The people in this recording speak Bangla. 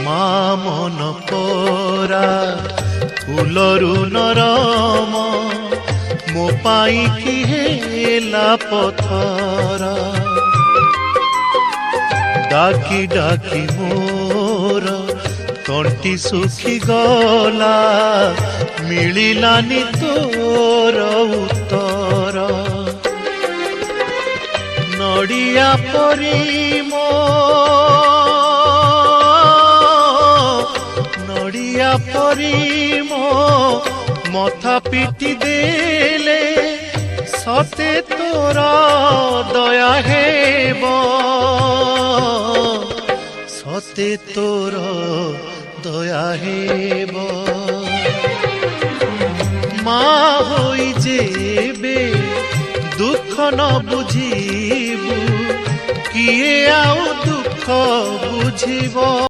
মা মন পরা ফুলরু নরম ମୋ ପାଇଁ କି ହେଲା ପଥର ଡାକି ଡାକି ମୋର ତଣ୍ଟି ଶୁଖି ଗଲା ମିଳିଲାନି ତୋର ଉତ୍ତର ନଡ଼ିଆ ପରି ନଡ଼ିଆ ପରି ମୋ মথা পিটি দেলে সতে তোর দয়া হেব সতে তোর দয়া হেব মা হই যেবে দুঃখ ন বুঝিবু কিয়ে আউ দুঃখ বুঝিব।